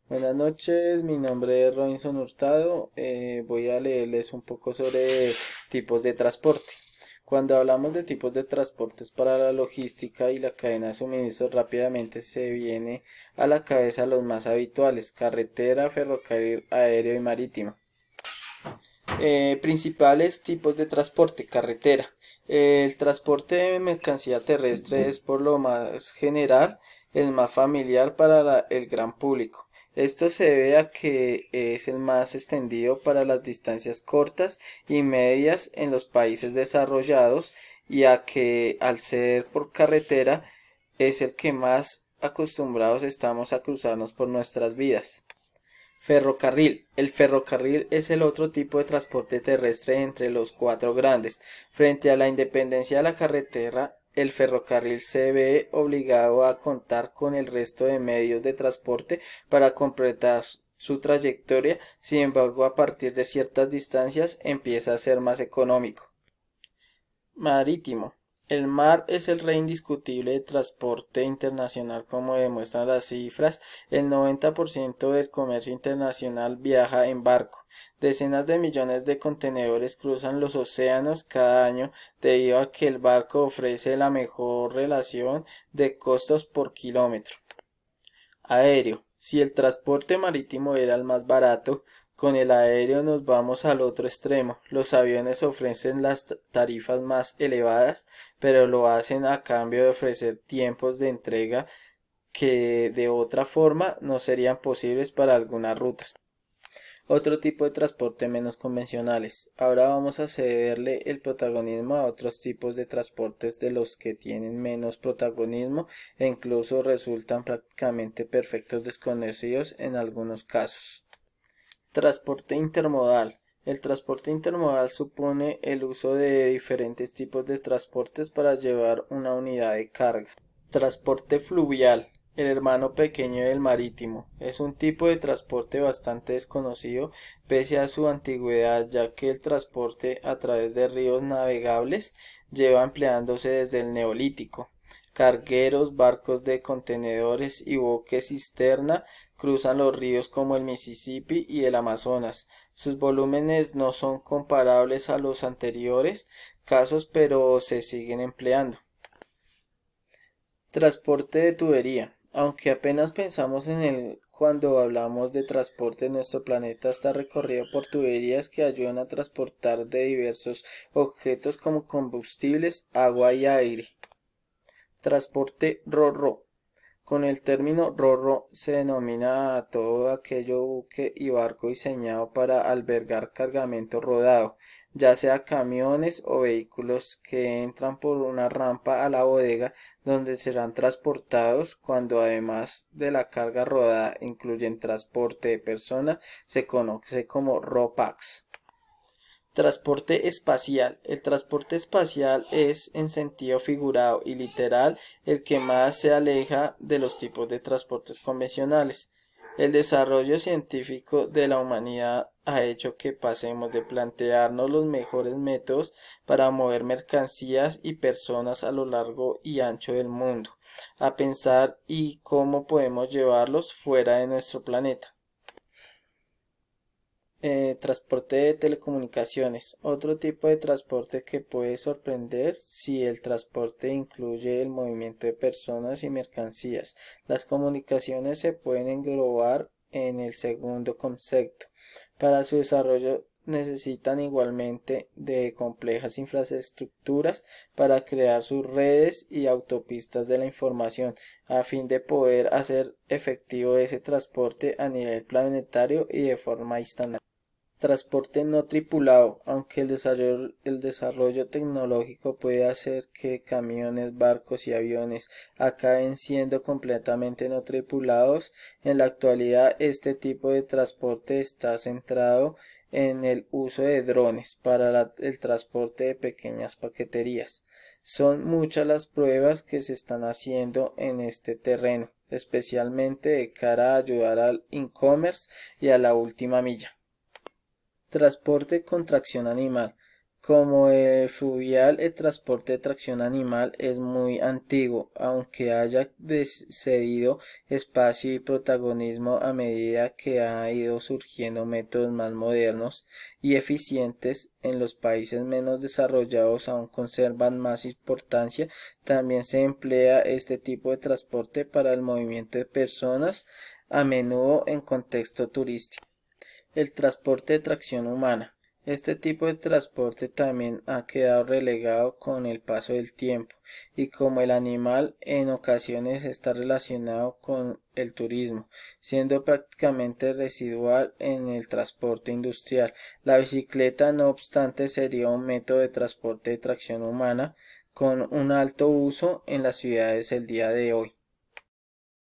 Buenas noches, mi nombre es Robinson Hurtado. Voy a leerles un poco sobre tipos de transporte. Cuando hablamos de tipos de transportes para la logística y la cadena de suministros, rápidamente se viene a la cabeza los más habituales: carretera, ferrocarril, aéreo y marítimo. Principales tipos de transporte: carretera. El transporte de mercancía terrestre es por lo más general el más familiar para el gran público. Esto se debe a que es el más extendido para las distancias cortas y medias en los países desarrollados, y a que, al ser por carretera, es el que más acostumbrados estamos a cruzarnos por nuestras vidas. Ferrocarril. El ferrocarril es el otro tipo de transporte terrestre entre los cuatro grandes. Frente a la independencia de la carretera, el ferrocarril se ve obligado a contar con el resto de medios de transporte para completar su trayectoria. Sin embargo, a partir de ciertas distancias empieza a ser más económico. Marítimo. El mar es el rey indiscutible de transporte internacional, como demuestran las cifras. El 90% del comercio internacional viaja en barco. Decenas de millones de contenedores cruzan los océanos cada año, debido a que el barco ofrece la mejor relación de costos por kilómetro. Aéreo. Si el transporte marítimo era el más barato, con el aéreo nos vamos al otro extremo. Los aviones ofrecen las tarifas más elevadas, pero lo hacen a cambio de ofrecer tiempos de entrega que de otra forma no serían posibles para algunas rutas. Otro tipo de transporte menos convencionales. Ahora vamos a cederle el protagonismo a otros tipos de transportes de los que tienen menos protagonismo e incluso resultan prácticamente perfectos desconocidos en algunos casos. Transporte intermodal. El transporte intermodal supone el uso de diferentes tipos de transportes para llevar una unidad de carga. Transporte fluvial. El hermano pequeño del marítimo. Es un tipo de transporte bastante desconocido pese a su antigüedad, ya que el transporte a través de ríos navegables lleva empleándose desde el Neolítico. Cargueros, barcos de contenedores y buques cisterna cruzan los ríos como el Mississippi y el Amazonas. Sus volúmenes no son comparables a los anteriores casos, pero se siguen empleando. Transporte de tubería. Aunque apenas pensamos en él cuando hablamos de transporte, nuestro planeta está recorrido por tuberías que ayudan a transportar de diversos objetos como combustibles, agua y aire. Transporte ro-ro. Con el término ro-ro se denomina a todo aquello buque y barco diseñado para albergar cargamento rodado, ya sea camiones o vehículos que entran por una rampa a la bodega, donde serán transportados. Cuando además de la carga rodada incluyen transporte de personas, se conoce como ro-pax. Transporte espacial. El transporte espacial es, en sentido figurado y literal, el que más se aleja de los tipos de transportes convencionales. El desarrollo científico de la humanidad ha hecho que pasemos de plantearnos los mejores métodos para mover mercancías y personas a lo largo y ancho del mundo, a pensar y cómo podemos llevarlos fuera de nuestro planeta. Transporte de telecomunicaciones. Otro tipo de transporte que puede sorprender si el transporte incluye el movimiento de personas y mercancías. Las comunicaciones se pueden englobar en el segundo concepto. Para su desarrollo necesitan igualmente de complejas infraestructuras para crear sus redes y autopistas de la información, a fin de poder hacer efectivo ese transporte a nivel planetario y de forma instantánea. Transporte no tripulado. Aunque el desarrollo tecnológico puede hacer que camiones, barcos y aviones acaben siendo completamente no tripulados, en la actualidad este tipo de transporte está centrado en el uso de drones para el transporte de pequeñas paqueterías. Son muchas las pruebas que se están haciendo en este terreno, especialmente de cara a ayudar al e-commerce y a la última milla. Transporte con tracción animal. Como el fluvial, el transporte de tracción animal es muy antiguo, aunque haya cedido espacio y protagonismo a medida que ha ido surgiendo métodos más modernos y eficientes. En los países menos desarrollados aún conservan más importancia. También se emplea este tipo de transporte para el movimiento de personas, a menudo en contexto turístico. El transporte de tracción humana. Este tipo de transporte también ha quedado relegado con el paso del tiempo, y como el animal en ocasiones está relacionado con el turismo, siendo prácticamente residual en el transporte industrial. La bicicleta, no obstante, sería un método de transporte de tracción humana con un alto uso en las ciudades el día de hoy.